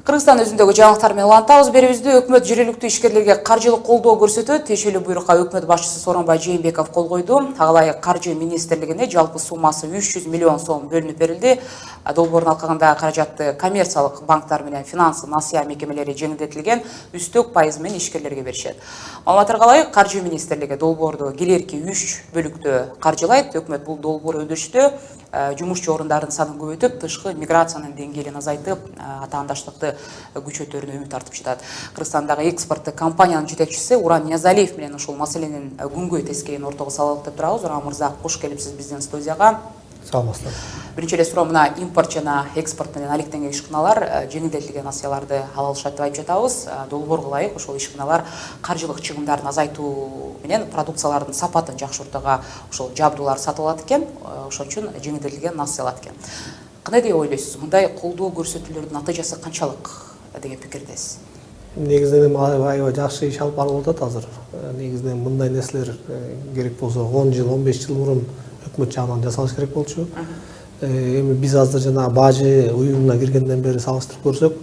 Кыргызстан өзүндөгү жаңылыктар менен улантабыз. Берүүбүздө өкмөт жергиликтүү ишкерлерге каржылык колдоо көрсөтөт. Тиешелүү буйрукка өкмөт башчысы Сооронбай Жээнбеков кол койду. Ага каржы министрлигине жалпы суммасы 300 миллион сом бөлүнүп берилди. Долбоордун алкагында каражатты коммерциялык банктар менен финансы насыя мекемелери жеңилдетилген үстөк пайыз менен ишкерлерге беришет. Маалыматырга ылайык, каржы министрлиги долбоорду келерки 3 бөлүктө каржылайт. Өкмөт бул долбоор өндүрүштө жумушчу орундардын санын көбөйтүп, тышкы миграциянын деңгээлин азайтып, атаандаштыкты күчөтөрүнө үмүт артып жатат. Кыргызстандагы экспорттук компаниянын жетекчиси Уран Ниязалиев менен ушул маселенин күнгөй тескейин ортого салалык деп турабыз. Уран мырза, кош келипсиз биздин студияга. Саламатсыздар. Биринчи эле суроо, мына импорт жана экспорт менен алектенген ишканалар жеңилдетилген насыяларды ала алышат деп айтып жатабыз. Долбоорго ылайык ошол ишканалар каржылык чыгымдарын азайтуу менен продукциялардын сапатын жакшыртууга ошол жабдуулар сатып алат экен. Ошон үчүн жеңилдетилген насыя алат экен. Кандай деп ойлойсуз? Мындай колдоо көрсөтүүлөрдүн натыйжасы канчалык деген пикирдесиз? Негизинен аябай жакшы иш алып барылып атат азыр. Негизинен мындай нерселер керек болсо 10 жыл, 15 жыл мурун өкмөт жагынан жасалыш керек болчу. Эми биз азыр жана бажы уюмуна киргенден бери салыштырып көрсөк,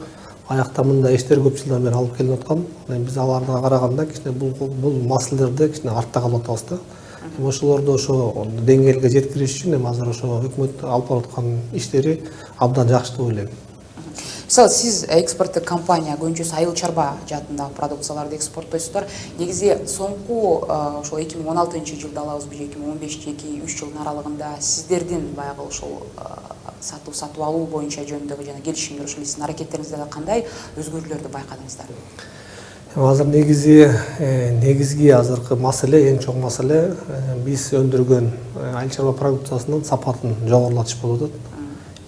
аякта мындай иштер көп жылдан бери алып келип аткан. Биз аларга караганда кичине бул маселелерде кичине артта калып атабыз да. Ошолорду ошо деңгээлге жеткириш үчүн эми азыр ошо өкмөт алып бараткан иштери абдан жакшы деп ойлойм. Мисалы, сиз экспорттук компания көбүнчөсү айыл чарба жаатындагы продукцияларды экспорттойсуздар. Негизи соңку ошол 2016-жылда алабызбы, 2015-2-3 жылдын аралыгында сиздердин баягы ошол сатып алуу боюнча жөнүндөгү жана келишимдер, ошол сиздин аракеттериңизде кандай өзгөрүүлөрдү байкадыңыздар? Азыр негизги азыркы маселе, эң чоң маселе биз өндүргөн айыл чарба продукциясынын сапатын жогорулатыш болуп атат.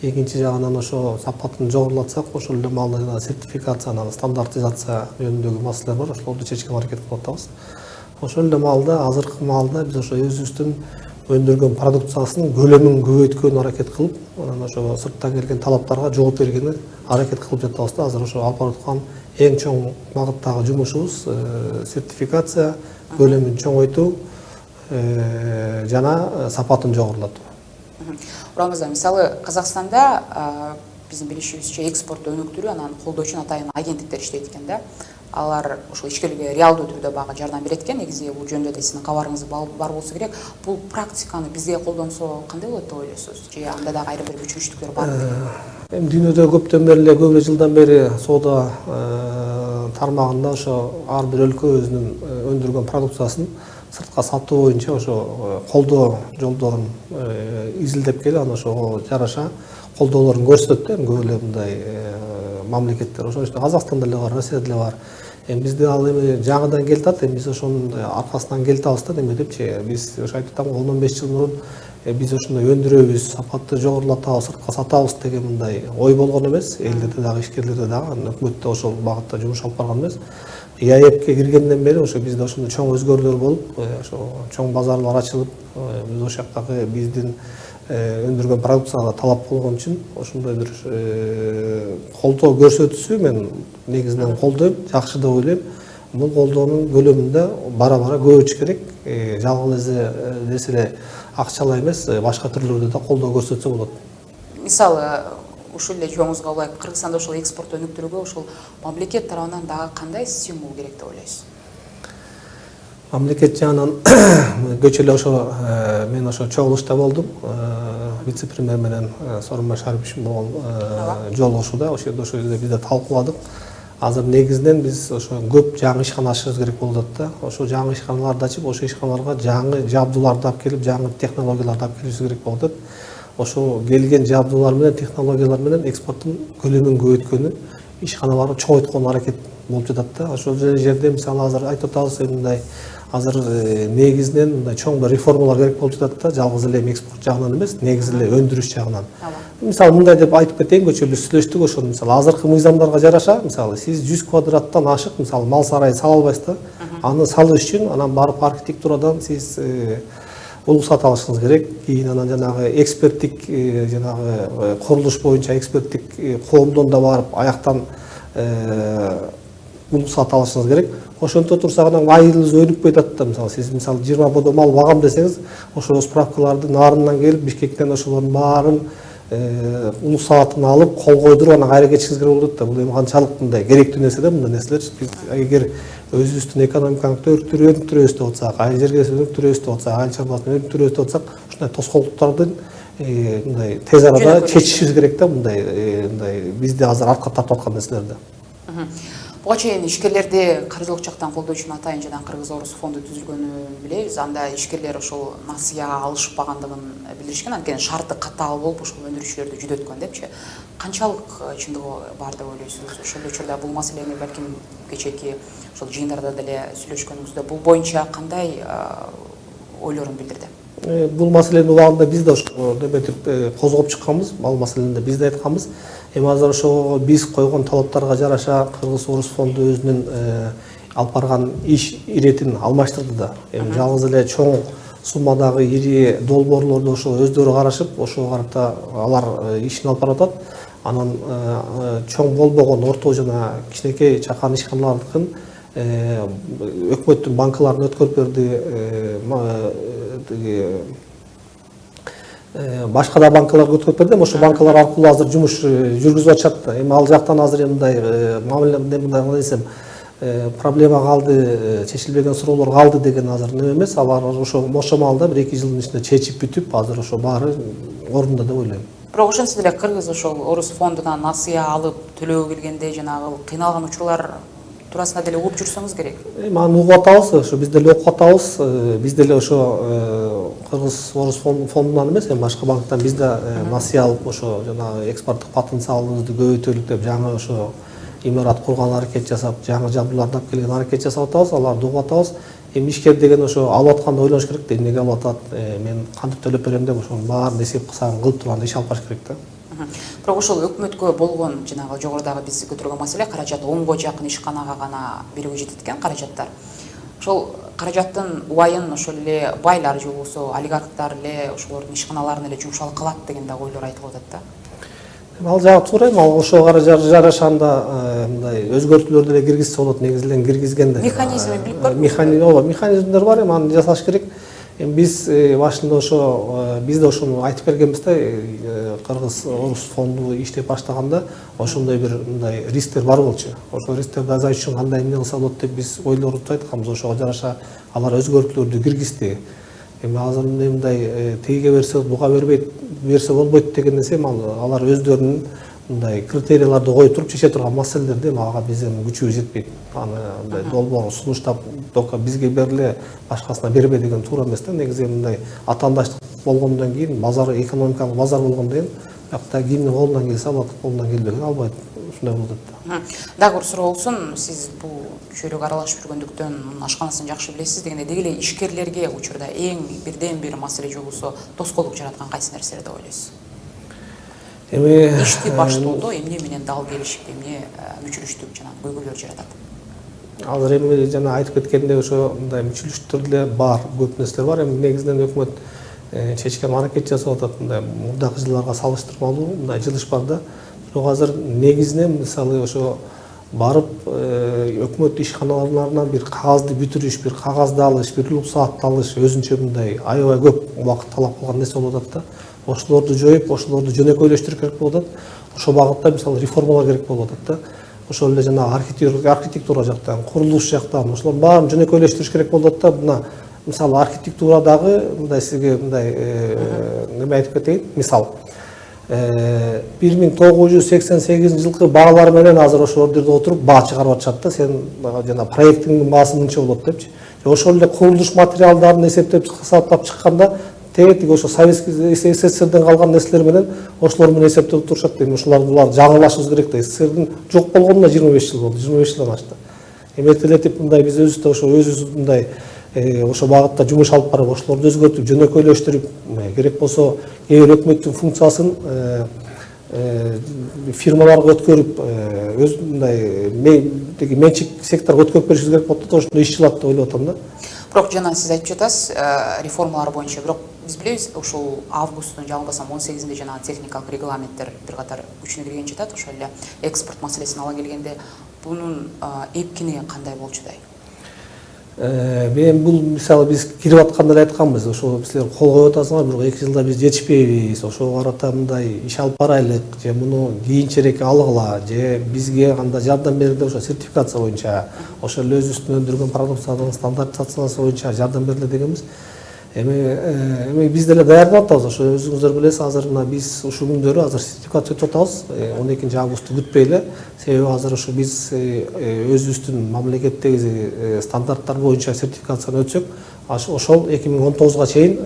Экинчи жагынан ошо сапатын жогорулатсак, ошол эле маалда сертификация, стандартизация жөнүндөгү маселелер бар, ошолорду чечкенге аракет кылып атабыз. Ошол эле маалда, азыркы маалда биз ошо өзүбүздүн өндүргөн продукциясынын көлөмүн көбөйткөнгө аракет кылып, анан ошо сырттан келген талаптарга жооп бергенге аракет кылып жатабыз да. Азыр ошо алып бараткан эң чоң багыттагы жумушубуз сертификация, көлөмүн чоңойтуу жана сапатын жогорулатуу. Урамызда, мисалы, Казакстанда биздин билишибизче экспорт өнүктүрүү, анан колдоо үчүн атайын агенттиктер иштейт экен да. Алар ошол ишкерлерге реалдуу түрдө багы жардам берет экен. Негизи бул жөнүндө да сиздин кабарыңыз бар болсо керек. Бул практиканы бизде колдонсо кандай болот деп ойлойсуз? Же анда дагы айрым бир күчүнчүлүктөр барбы? Эми дүйнөдө көптөн бери эле, көп жылдан бери соода тармагында ошо ар бир өлкө өзүнүн өндүргөн продукциясын сыртка сатуу боюнча ошо колдоо жолдорун изилдеп келип, анан ошого жараша колдоолорун көрсөтөт да. Көп эле мындай мамлекеттер, ошон үчүн Казакстанда эле бар, Россияда эле бар. Эми бизде ал эми жаңыдан келатат, эми биз ошонун аркасынан келатабыз да. Неме депчи, биз ошо айтып атам, 10-15 жыл мурун биз ошондой өндүрөбүз, сапатты жогорулатабыз, сыртка сатабыз деген мындай ой болгон эмес. Элдерде дагы, ишкерлерде дагы, өкмөттө ошол багытта жумуш алып барган эмес. ИАЭПке киргенден бери ошо бизде ошондой чоң өзгөрүүлөр болуп, ошо чоң базарлар ачылып, биз ошол жактагы биздин өндүргөн продукцияга талап болгон үчүн ошондой бир колдоо көрсөтүүсү мен негизинен колдойм, жакшы деп ойлойм. Бул колдоонун көлөмүндө бара-бара көбөйтүш керек. Жалгыз эле акчалай эмес, башка түрлөрдө да колдоо көрсөтсө болот. Мисалы, ушул эле жоңузга улайык, Кыргызстанда ошол экспорт өнүктүрүүгө ошол мамлекет тарабынан дагы кандай стимул керек деп ойлойсуз? Мамлекет жагынан көчө эле ошо мен ошо чогулушта болдум. Вице-премьер менен Сооронбай Шариповичтин болгон жолугушууда, ошол жерде биз да талкууладык. Азыр негизинен биз ошо көп жаңы ишкана ачышыбыз керек болуп атат да. Ошо жаңы ишканаларды ачып, ошо ишканаларга жаңы жабдууларды алып келип, жаңы технологияларды алып келишибиз керек болуп атат. Ошо келген жабдуулар менен, технологиялар менен экспорттун көлөмүн көбөйткөнү, ишканаларды чоңойтконго аракет болуп жатат да. Ошол жерде мисалы азыр айтып атабыз, мындай азыр негизинен мындай чоң бир реформалар керек болуп жатат да. Жалгыз эле экспорт жагынан эмес, негизи эле өндүрүш жагынан. Мисалы мындай деп айтып кетейин, көчө эле сүйлөштүк ошону. Мисалы азыркы мыйзамдарга жараша, мисалы сиз 100 квадраттан ашык мисалы мал сарай сала албайсыз да. Аны салуу үчүн анан барып архитектурадан сиз улуксат алышыңыз керек. Кийин анан жанагы эксперттик жанагы курулуш боюнча эксперттик коомдон да барып аяктан улуксат алышыңыз керек. Ошонто турсак анан айылыбыз өнүкпөй атат да. Мисалы сиз 20 бодо мал багам десеңиз, ошол справкаларды нарындан келип, Бишкектен ошолордун баарын улуу саатын алып кол койдуруп анан кайра кетишибиз керек болот да. Бул эми канчалык мындай керектүү нерсе да мындай нерселер. Биз эгер өзүбүздүн экономиканы өнүктүрөбүз деп атсак, айыл жергесин өнүктүрөбүз деп атсак, айыл чарбасын өнүктүрөбүз деп атсак, ушундай тоскоолдуктардын мындай тез арада чечишибиз керек да. Мындай бизди азыр артка тартып аткан нерселерди. Буга чейин ишкерлерди каржылык жактан колдоо үчүн атайын жана Кыргыз-Орус фонду түзүлгөнүн билебиз. Анда ишкерлер ошол насыя алышпагандыгын билдиришкен. Анткени шарты катаал болуп ошол өндүрүүчүлөрдү жүдөткөн депчи. Канчалык чындыгы бар деп ойлойсуз? Ошол эле учурда бул маселени балким кечээки ошол жыйындарда деле сүйлөшкөнүңүздө бул боюнча кандай ойлорун билдирди? Бул маселенин убагында биз да ошо неметип козгоп чыкканбыз. Ал маселени биз да айтканбыз. Эми азыр ошо биз койгон талаптарга жараша Кыргыз-Орус фонду өзүнүн алып барган иш иретин алмаштырды да. Эми жалгыз эле чоң суммадагы ири долбоорлорду ошо өздөрү карашып, ошого карата алар ишин алып баратат. Анан чоң болбогон орто жана кичинекей чакан ишканалардыкын өкмөттүн банкаларына өткөрүп берди. Башка да банкаларга өткөрүп берди. Ошо банкалар аркылуу азыр жумуш жүргүзүп атышат да. Эми ал жактан азыр мындай мамиле десем проблема калды, чечилбеген суроолор калды деген азыр неме эмес. Алар ошо мошомалда 1-2 жылдын ичинде чечип бүтүп, азыр ошо баары ордунда деп ойлойм. Бирок ошентсе деле Кыргыз ошол Орус фондунан насыя алып төлөөгө келгенде жанагы кыйналган учурлар туурасында деле угуп жүрсөңүз керек. Эми аны угуп атабыз, ошо биз деле окуп атабыз. Биз деле ошо Кыргыз-Орус фондунан эмес, эми башка банктан биз да насыя алып ошо жанагы экспорттук потенциалыбызды көбөйтөлүк деп жаңы ошо имарат курган аракет жасап, жаңы жабдууларды алып келген аракет жасап атабыз, аларды угуп атабыз. Эми ишкер деген ошо алып атканда ойлоныш керек да, эмнеге алып атат, мен кантип төлөп берем деп ошонун баарын эсеп кысабын кылып турганда иш алып барыш керек да. Бирок ошол өкмөткө болгон жанагы жогорудагы биз көтөргөн маселе каражат 10го жакын ишканага гана берүүгө жетет экен каражаттар. Ошол каражаттын убайын ошол эле байлар же болбосо олигархтар эле ошолордун ишканаларына эле жумшалып калат деген да ойлор айтылып атат да. Ал жагы туура эми, ал ошого жараша анда мындай өзгөртүүлөрдү эле киргизсе болот, негизинен киргизгенде. Механизми билип барбы? Механизмдер бар, эми аны жасаш керек. Эми биз башында ошо биз да ошону айтып бергенбиз да, Кыргыз-Орус фонду иштеп баштаганда ошондой бир мындай рисктер бар болчу. Ошол рисктерди азайтыш үчүн кандай эмне кылса болот деп биз ойлорубузду айтканбыз. Ошого жараша алар өзгөртүүлөрдү киргизди. Эми азыр мындай тегиге берсе, буга берсе болбойт деген нерсе, алар өздөрүнүн мындай критерияларды коюп туруп чече турган маселелерди, ага биздин күчүбүз жетпейт. Аны мындай долбоор сунуштап только бизге берле, башкасына бербе деген туура эмес да. Негизи мындай атаандаштык болгондон кийин, базар, экономикалык базар болгондон кийин, бuyakta кимдин колунан келсе алат, колунан келбеген албайт. Ушундай болот да. Дагы бир суроо болсун, сиз бул чөйрөгө аралашып жүргөндүктөн ашканасын жакшы билесиз дегенде, деги эле ишкерлерге учурда эң бирден бир маселе же болбосо тоскоолдук жараткан кайсы нерселер деп ойлойсуз? Эми ишти баштоодо эмне менен дал келишип, эмне мүчүлүштүк жана көйгөйлөр жаратат? Азыр эми жана айтып кеткендей ошо мындай мүчүлүштөр деле бар, көп нерселер бар. Эми негизинен өкмөт чечкен аракет жасап атат, мындай мурдакы жылдарга салыштырмалуу мындай жылыш бар да. Бирок азыр негизинен мисалы ошо барып өкмөт ишканаларынан бир кагазды бүтүрүш, бир кагазды алыш, бир уруксаатты алыш өзүнчө мындай аябай көп убакыт талап кылган нерсе болуп атат да. Ошолорду жоюп, ошолорду жөнөкөйлөштүрүш керек болуп атат. Ошол багытта мисалы реформалар керек болуп атат да. Ошол эле жана архитектура жактан, курулуш жактан ошолордун баарын жөнөкөйлөштүрүш керек болуп атат да. Мына мисалы архитектурадагы мындай сизге мындай неме айтып кетейин. Мисал 1988 жылкы баалар менен азыр ошол жерде отуруп баа чыгарып атышат да. Сен жана проектиңдин баасы мынча болот депчи. Ошол эле курулуш материалдарын эсептеп сааттап чыкканда тетиги ошо Советский СССРден калган нерселер менен ошолор менен эсептеп турушат. Эми ошоларды жаңылашыбыз керек да. СССРдин жок болгонуна 25 жыл болду, 25 жылдан ашты. Эми эртелетип мындай биз өзүбүз да ошо өзүбүз мындай ошо багытта жумуш алып барып, ошолорду өзгөртүп, жөнөкөйлөштүрүп, керек болсо кээ бир өкмөттүн функциясын фирмаларга өткөрүп, өз мындай менчик секторго өткөрүп беришибиз керек болот да. Ошондой иш чыгат деп ойлоп атам да. Бирок жана сиз айтып жатасыз реформалар боюнча, бирок биз билебиз, ушул августтун жалбасам 18-нде жана техникалык регламенттер бир катар күчүнө кирген жатат. Ошол эле экспорт маселесин ала келгенде бунун эпкини кандай болчудай? Мен бул мисалы биз кирип атканда эле айтканбыз, ошо силер кол коюп атасыңар, бирок 2 жылда биз жетишпейбиз, ошого карата мындай иш алып барайлык, же муну кийинчерээк алгыла, же бизге анда жардам берилде ошо сертификация боюнча, ошо эле өзүбүздүн өндүргөн продукциянын стандартизациясы боюнча жардам бериле дегенбиз. Эми биз деле даярдап атабыз, ошо өзүңүздөр билесиз, азыр мына биз ушул күндөрү азыр сертификация өтүп атабыз. 12 августу күтпөйлө, себеби азыр ошо биз өзүбүздүн мамлекеттеги стандарттар боюнча сертификацияны өтсөк, ошол 2019 чейин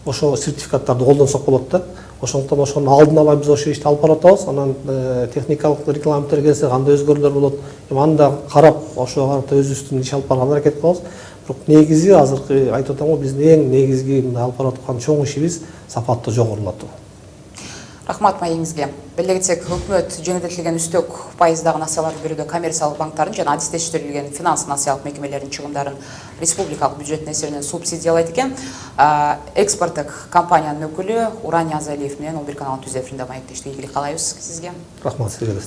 ошо сертификаттарды колдонсок болот да. Ошондуктан ошонун алдын ала биз ошо ишти алып баратабыз. Анан техникалык регламенттер келсе, кандай өзгөрүүлөр болот, аны да карап, ошого карата өзүбүздүн иш алып барганга аракет кылабыз. Бирок негизи азыркы айтып атам го, биздин эң негизги алып барып аткан чоң ишибиз сапатты жогорулатуу. Рахмат маегиңизге. Беле кетсек, өкмөт жеңилдетилген үстөк пайыздагы насыяларды берүүдө коммерциялык банктардын жана адистештирилген финанс насыялык мекемелердин чыгымдарын республикалык бюджеттин эсебинен субсидиялайт экен. Экспорттук компаниянын өкүлү Уран Ниязалиев менен Улбир каналынын түз эфиринде маектешти. Ийгилик каалайбыз сизге. Рахмат сизге.